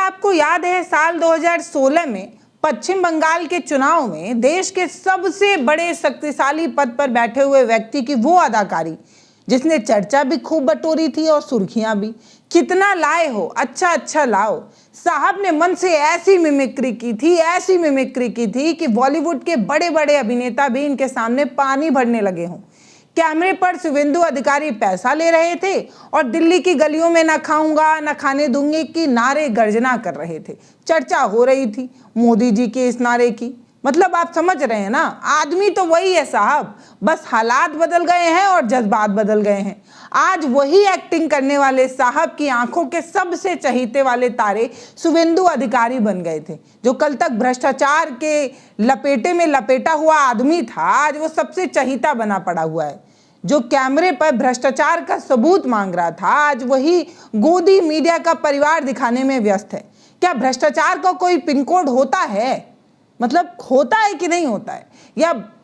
आपको याद है साल 2016 में पश्चिम बंगाल के चुनाव में देश के सबसे बड़े शक्तिशाली पद पर बैठे हुए व्यक्ति की वो अदाकारी जिसने चर्चा भी खूब बटोरी थी और सुर्खियां भी। कितना लाए हो, अच्छा अच्छा लाओ। साहब ने मन से ऐसी मिमिक्री की थी, ऐसी मिमिक्री की थी कि बॉलीवुड के बड़े बड़े अभिनेता भी इनके सामने पानी भरने लगे हों। कैमरे पर शुभेंदु अधिकारी पैसा ले रहे थे और दिल्ली की गलियों में न खाऊंगा न खाने दूंगी की नारे गर्जना कर रहे थे। चर्चा हो रही थी मोदी जी के इस नारे की। मतलब आप समझ रहे हैं ना, आदमी तो वही है साहब, बस हालात बदल गए हैं और जज्बात बदल गए हैं। आज वही एक्टिंग करने वाले साहब की आंखों के सबसे चहीते वाले तारे शुभेंदु अधिकारी बन गए थे। जो कल तक भ्रष्टाचार के लपेटे में लपेटा हुआ आदमी था, आज वो सबसे चहीता बना पड़ा हुआ है। जो कैमरे पर भ्रष्टाचार का सबूत मांग रहा था, आज वही गोदी मीडिया का परिवार दिखाने में व्यस्त है। क्या भ्रष्टाचार का कोई पिन कोड होता है? मतलब होता है कि नहीं होता है?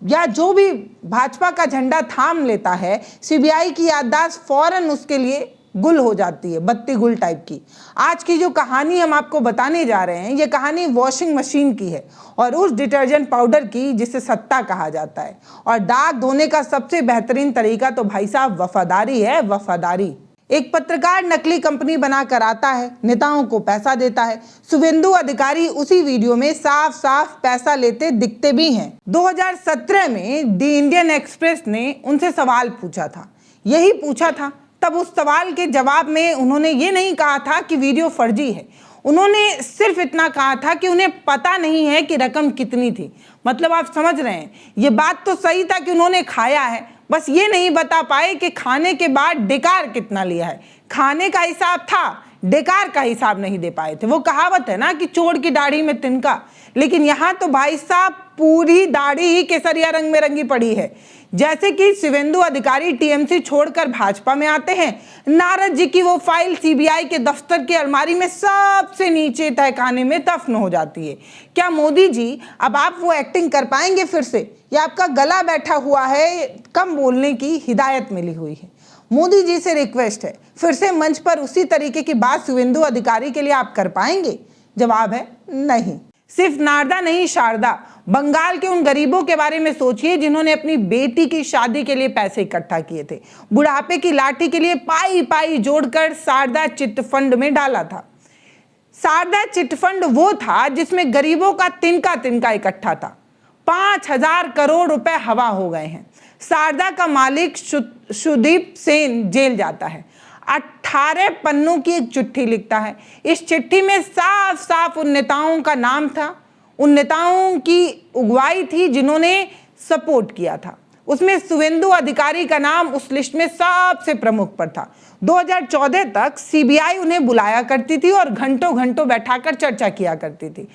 या जो भी भाजपा का झंडा थाम लेता है, सीबीआई की याददाश्त फौरन उसके लिए गुल हो जाती है, बत्ती गुल टाइप की। आज की जो कहानी हम आपको बताने जा रहे हैं, ये कहानी वॉशिंग मशीन की है और उस डिटर्जेंट पाउडर की जिसे सत्ता कहा जाता है। और दाग धोने का सबसे बेहतरीन तरीका तो भाई साहब वफादारी है, वफादारी। एक पत्रकार नकली कंपनी बनाकर आता है, नेताओं को पैसा देता है। शुभेंदु अधिकारी उसी वीडियो में साफ साफ पैसा लेते दिखते भी हैं। 2017 में दी इंडियन एक्सप्रेस ने उनसे सवाल पूछा था, यही पूछा था। तब उस सवाल के जवाब में उन्होंने ये नहीं कहा था कि वीडियो फर्जी है, उन्होंने सिर्फ इतना कहा था कि उन्हें पता नहीं है कि रकम कितनी थी। मतलब आप समझ रहे हैं, ये बात तो सही था कि उन्होंने खाया है, बस ये नहीं बता पाए कि खाने के बाद डेकार कितना लिया है। खाने का हिसाब था, डेकार का हिसाब नहीं दे पाए थे। वो कहावत है ना कि चोर की दाढ़ी में तिनका, लेकिन यहाँ तो भाई साहब पूरी दाढ़ी ही केसरिया रंग में रंगी पड़ी है। जैसे कि शुभेंदु अधिकारी टीएमसी छोड़कर भाजपा में आते हैं, नारद जी की वो फाइल सीबीआई के दफ्तर की अलमारी में सबसे नीचे तहखाने में दफन हो जाती है। क्या मोदी जी अब आप वो एक्टिंग कर पाएंगे फिर से, या आपका गला बैठा हुआ है, कम बोलने की हिदायत मिली हुई है? मोदी जी से रिक्वेस्ट है, फिर से मंच पर उसी तरीके की बात शुभेंदु अधिकारी के लिए आप कर पाएंगे? जवाब है नहीं। सिर्फ नारदा नहीं, शारदा, बंगाल के उन गरीबों के बारे में सोचिए जिन्होंने अपनी बेटी की शादी के लिए पैसे इकट्ठा किए थे, बुढ़ापे की लाठी के लिए पाई पाई जोड़कर शारदा चिटफंड में डाला था। शारदा चिटफंड वो था जिसमें गरीबों का तिनका तिनका इकट्ठा था। 5,000 करोड़ रुपए हवा हो गए हैं। शारदा का मालिक सुदीप सेन जेल जाता है, 18 पन्नों की एक चिट्ठी लिखता है। इस चिट्ठी में साफ साफ उन नेताओं का नाम था, उन नेताओं की अगुवाई थी जिन्होंने सपोर्ट किया था। उसमें शुभेंदु अधिकारी का नाम उस लिस्ट में सबसे प्रमुख पर था। 2014 तक सीबीआई उन्हें बुलाया करती थी और घंटों घंटों बैठाकर चर्चा किया करती थी।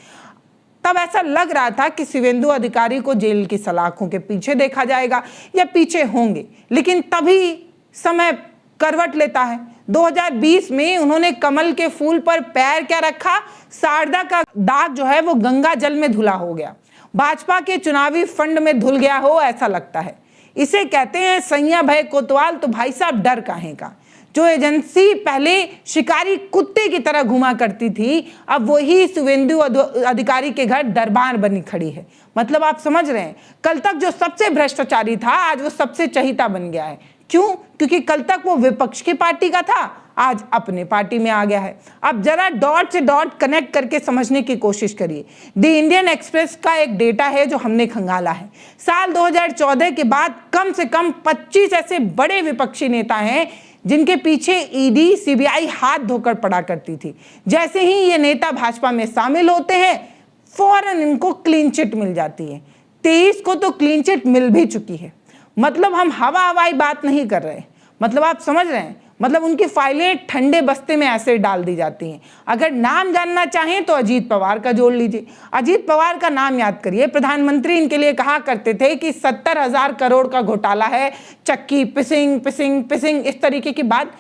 तब ऐसा लग रहा था कि शुभेंदु अधिकारी को जेल की सलाखों के पीछे देखा जाएगा या पीछे होंगे, लेकिन तभी समय करवट लेता है। 2020 में उन्होंने कमल के फूल पर पैर क्या रखा, शारदा का दाग जो है वो गंगा जल में धुला हो गया, भाजपा के चुनावी फंड में धुल गया हो ऐसा लगता है। इसे कहते हैं सैया भय कोतवाल। तो भाई साहब डर काहे का? जो एजेंसी पहले शिकारी कुत्ते की तरह घुमा करती थी, अब वही शुभेंदु अधिकारी के घर दरबार बनी खड़ी है। मतलब आप समझ रहे हैं, कल तक जो सबसे भ्रष्टाचारी था आज वो सबसे चहीता बन गया है। क्यों? क्योंकि कल तक वो विपक्ष की पार्टी का था, आज अपने पार्टी में आ गया है। अब जरा डॉट से डॉट कनेक्ट करके समझने की कोशिश करिए। दी इंडियन एक्सप्रेस का एक डेटा है जो हमने खंगाला है। साल 2014 के बाद कम से कम 25 ऐसे बड़े विपक्षी नेता हैं जिनके पीछे ईडी सीबीआई हाथ धोकर पड़ा करती थी। जैसे ही ये नेता भाजपा में शामिल होते हैं, फौरन इनको क्लीन चिट मिल जाती है। 23 को तो क्लीन चिट मिल भी चुकी है। मतलब हम हवाई बात नहीं कर रहे, मतलब आप समझ रहे हैं, मतलब उनकी फाइलें ठंडे बस्ते में ऐसे डाल दी जाती हैं। अगर नाम जानना चाहें तो अजीत पवार का जोड़ लीजिए। अजीत पवार का नाम याद करिए। प्रधानमंत्री इनके लिए कहा करते थे कि 70,000 करोड़ का घोटाला है, चक्की पिसिंग पिसिंग पिसिंग, इस तरीके की बात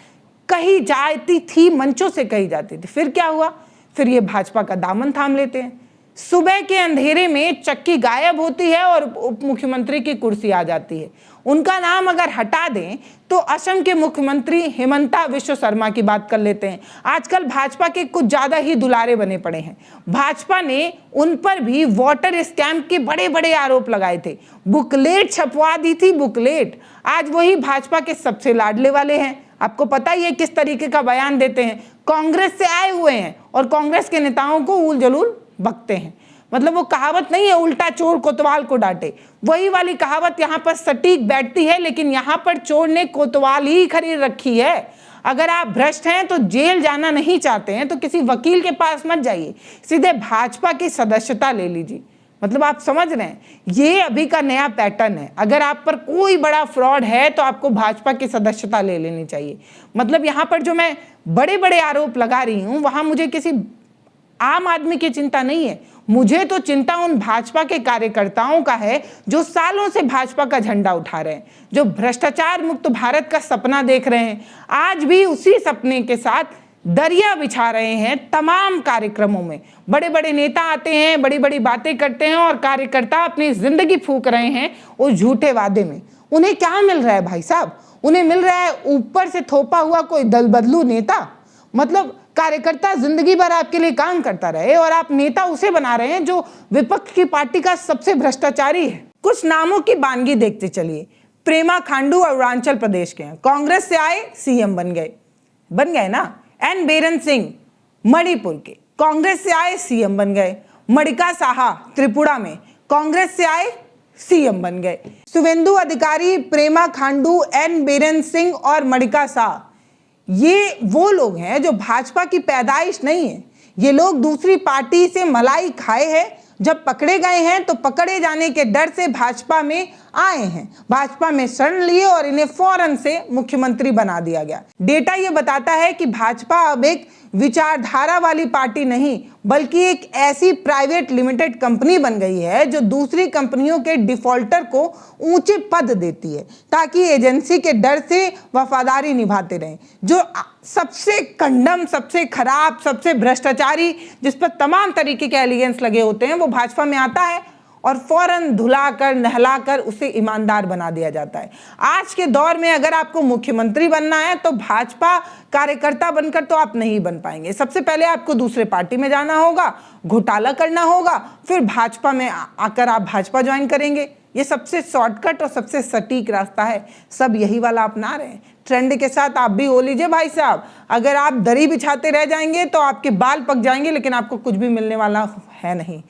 कही जाती थी, मंचों से कही जाती थी। फिर क्या हुआ? फिर ये भाजपा का दामन थाम लेते हैं। सुबह के अंधेरे में चक्की गायब होती है और उप मुख्यमंत्री की कुर्सी आ जाती है। उनका नाम अगर हटा दें तो असम के मुख्यमंत्री हिमंता विश्व शर्मा की बात कर लेते हैं। आजकल भाजपा के कुछ ज्यादा ही दुलारे बने पड़े हैं। भाजपा ने उन पर भी वाटर स्कैम के बड़े बड़े आरोप लगाए थे, बुकलेट छपवा दी थी, बुकलेट। आज वही भाजपा के सबसे लाडले वाले हैं। आपको पता ही है किस तरीके का बयान देते हैं, कांग्रेस से आए हुए हैं और कांग्रेस के नेताओं को उल जलूल बकते हैं। मतलब वो कहावत नहीं है, उल्टा चोर कोतवाल को डांटे, वही वाली कहावत यहाँ पर सटीक बैठती है। लेकिन यहाँ पर चोर ने कोतवाल ही खरीद रखी है। अगर आप भ्रष्ट हैं तो जेल जाना नहीं चाहते हैं तो किसी वकील के पास मत जाइए, सीधे भाजपा की सदस्यता ले लीजिए। मतलब आप समझ रहे हैं, ये अभी का नया पैटर्न है। अगर आप पर कोई बड़ा फ्रॉड है तो आपको भाजपा की सदस्यता ले लेनी चाहिए। मतलब यहाँ पर जो मैं बड़े बड़े आरोप लगा रही हूँ, वहां मुझे किसी आम आदमी की चिंता नहीं है, मुझे तो चिंता उन भाजपा के कार्यकर्ताओं का है जो सालों से भाजपा का झंडा उठा रहे हैं, जो भ्रष्टाचार मुक्त भारत का सपना देख रहे हैं, आज भी उसी सपने के साथ दरिया बिछा रहे हैं। तमाम कार्यक्रमों में बड़े बड़े नेता आते हैं, बड़ी बड़ी बातें करते हैं और कार्यकर्ता अपनी जिंदगी फूंक रहे हैं उस झूठे वादे में। उन्हें क्या मिल रहा है भाई साहब? उन्हें मिल रहा है ऊपर से थोपा हुआ कोई दल बदलू नेता। मतलब कार्यकर्ता जिंदगी भर आपके लिए काम करता रहे और आप नेता उसे बना रहे हैं जो विपक्ष की पार्टी का सबसे भ्रष्टाचारी है। कुछ नामों की बानगी देखते चलिए। प्रेमा खांडू अरुणाचल प्रदेश के हैं, कांग्रेस से आए सीएम बन गए ना। एन बीरेन सिंह मणिपुर के, कांग्रेस से आए सीएम बन गए। मणिका साहा त्रिपुरा में, कांग्रेस से आए सीएम बन गए। शुवेंदु अधिकारी, प्रेमा खांडू, एन बीरेन सिंह और मणिका साहा, ये वो लोग हैं जो भाजपा की पैदाइश नहीं है। ये लोग दूसरी पार्टी से मलाई खाए हैं, जब पकड़े गए हैं तो पकड़े जाने के डर से भाजपा में आए हैं, भाजपा में शरण लिए और इन्हें फौरन से मुख्यमंत्री बना दिया गया। डेटा ये बताता है कि भाजपा अब एक विचारधारा वाली पार्टी नहीं बल्कि एक ऐसी प्राइवेट लिमिटेड कंपनी बन गई है जो दूसरी कंपनियों के डिफॉल्टर को ऊंचे पद देती है ताकि एजेंसी के डर से वफादारी निभाते रहें। जो सबसे कंडम, सबसे खराब, सबसे भ्रष्टाचारी, जिस पर तमाम तरीके के एलिगेंस लगे होते हैं, वो भाजपा में आता है और फौरन धुलाकर नहलाकर उसे ईमानदार बना दिया जाता है। आज के दौर में अगर आपको मुख्यमंत्री बनना है तो भाजपा कार्यकर्ता बनकर तो आप नहीं बन पाएंगे। सबसे पहले आपको दूसरे पार्टी में जाना होगा, घोटाला करना होगा, फिर भाजपा में आकर आप भाजपा ज्वाइन करेंगे। ये सबसे शॉर्टकट और सबसे सटीक रास्ता है। सब यही वाला अपना रहे हैं। ट्रेंड के साथ आप भी हो लीजिए भाई साहब। अगर आप दरी बिछाते रह जाएंगे तो आपके बाल पक जाएंगे, लेकिन आपको कुछ भी मिलने वाला है नहीं।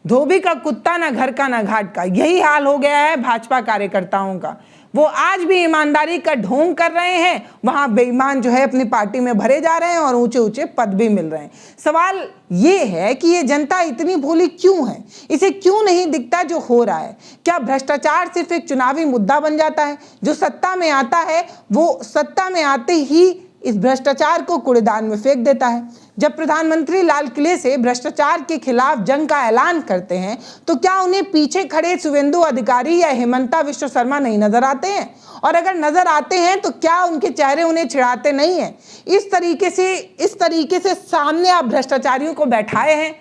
धोबी का कुत्ता, ना घर का ना घाट का, यही हाल हो गया है भाजपा कार्यकर्ताओं का। वो आज भी ईमानदारी का ढोंग कर रहे हैं, वहां बेईमान जो है अपनी पार्टी में भरे जा रहे हैं और ऊंचे ऊंचे पद भी मिल रहे हैं। सवाल ये है कि ये जनता इतनी भोली क्यों है? इसे क्यों नहीं दिखता जो हो रहा है? क्या भ्रष्टाचार सिर्फ एक चुनावी मुद्दा बन जाता है? जो सत्ता में आता है वो सत्ता में आते ही इस भ्रष्टाचार को कूड़ेदान में फेंक देता है। जब प्रधानमंत्री लाल किले से भ्रष्टाचार के खिलाफ जंग का ऐलान करते हैं तो क्या उन्हें पीछे खड़े शुवेंदु अधिकारी या हिमंता विश्व शर्मा नहीं नजर आते हैं? और अगर नजर आते हैं तो क्या उनके चेहरे उन्हें छिड़ाते नहीं हैं? इस तरीके से सामने आप भ्रष्टाचारियों को बैठाए हैं।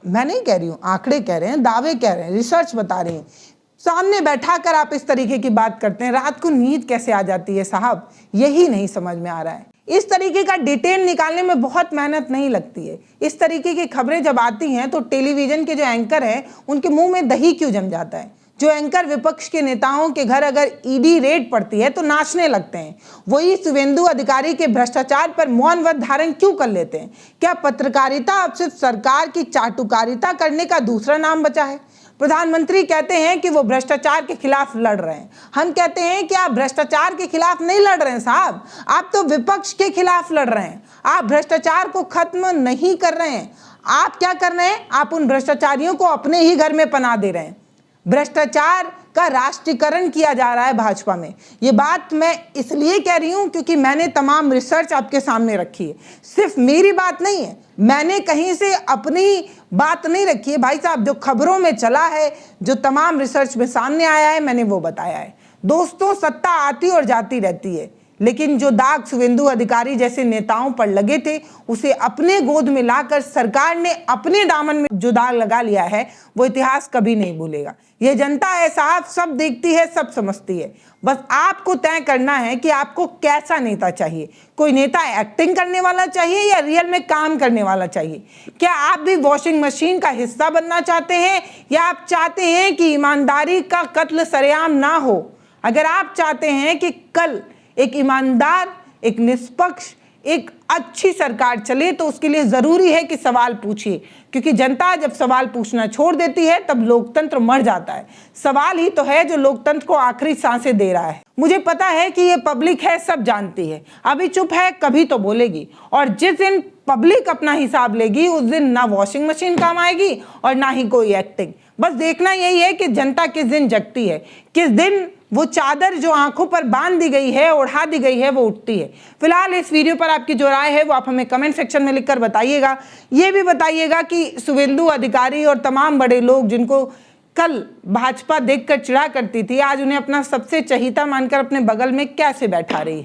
मैं नहीं कह रही हूं, आंकड़े कह रहे हैं, दावे कह रहे हैं, रिसर्च बता रही है। सामने बैठा कर आप इस तरीके की बात करते हैं, रात को नींद कैसे आ जाती है साहब? यही नहीं समझ में आ रहा है। इस तरीके का डिटेल निकालने में बहुत मेहनत नहीं लगती है। इस तरीके की खबरें जब आती हैं तो टेलीविजन के जो एंकर हैं उनके मुंह में दही क्यों जम जाता है? जो एंकर विपक्ष के नेताओं के घर अगर ईडी रेड पड़ती है तो नाचने लगते हैं, वही शुवेंदु अधिकारी के भ्रष्टाचार पर मौन व्रत धारण क्यों कर लेते हैं? क्या पत्रकारिता अब सिर्फ सरकार की चाटुकारिता करने का दूसरा नाम बचा है? प्रधानमंत्री कहते हैं कि वो भ्रष्टाचार के खिलाफ लड़ रहे हैं। हम कहते हैं कि आप भ्रष्टाचार के खिलाफ नहीं लड़ रहे हैं साहब, आप तो विपक्ष के खिलाफ लड़ रहे हैं। आप भ्रष्टाचार को खत्म नहीं कर रहे हैं। आप क्या कर रहे हैं? आप उन भ्रष्टाचारियों को अपने ही घर में पनाह दे रहे हैं। भ्रष्टाचार का राष्ट्रीयकरण किया जा रहा है भाजपा में। ये बात मैं इसलिए कह रही हूं क्योंकि मैंने तमाम रिसर्च आपके सामने रखी है। सिर्फ मेरी बात नहीं है, मैंने कहीं से अपनी बात नहीं रखी है भाई साहब। जो खबरों में चला है, जो तमाम रिसर्च में सामने आया है, मैंने वो बताया है। दोस्तों, सत्ता आती और जाती रहती है, लेकिन जो दाग शुवेंदु अधिकारी जैसे नेताओं पर लगे थे उसे अपने गोद में लाकर सरकार ने अपने दामन में जो दाग लगा लिया है वो इतिहास कभी नहीं भूलेगा। यह जनता है साहब, सब देखती है, सब समझती है। बस आपको तय करना है कि आपको कैसा नेता चाहिए। कोई नेता एक्टिंग करने वाला चाहिए या रियल में काम करने वाला चाहिए? क्या आप भी वॉशिंग मशीन का हिस्सा बनना चाहते हैं या आप चाहते हैं कि ईमानदारी का कत्ल सरेआम ना हो? अगर आप चाहते हैं कि कल एक ईमानदार, एक निष्पक्ष, एक अच्छी सरकार चले तो उसके लिए जरूरी है कि सवाल पूछिए, क्योंकि जनता जब सवाल पूछना छोड़ देती है तब लोकतंत्र मर जाता है। सवाल ही तो है जो लोकतंत्र को आखिरी सांसें दे रहा है। मुझे पता है कि ये पब्लिक है, सब जानती है, अभी चुप है, कभी तो बोलेगी। और जिस दिन पब्लिक अपना हिसाब लेगी उस दिन ना वॉशिंग मशीन काम आएगी और ना ही कोई एक्टिंग। बस देखना यही है कि जनता किस दिन जगती है, किस दिन वो चादर जो आंखों पर बांध दी गई है, ओढ़ा दी गई है, वो उठती है। फिलहाल इस वीडियो पर आपकी जो राय है वो आप हमें कमेंट सेक्शन में लिखकर बताइएगा। ये भी बताइएगा कि शुवेंदु अधिकारी और तमाम बड़े लोग जिनको कल भाजपा देखकर चिढ़ा करती थी, आज उन्हें अपना सबसे चहीता मानकर अपने बगल में कैसे बैठा रही है।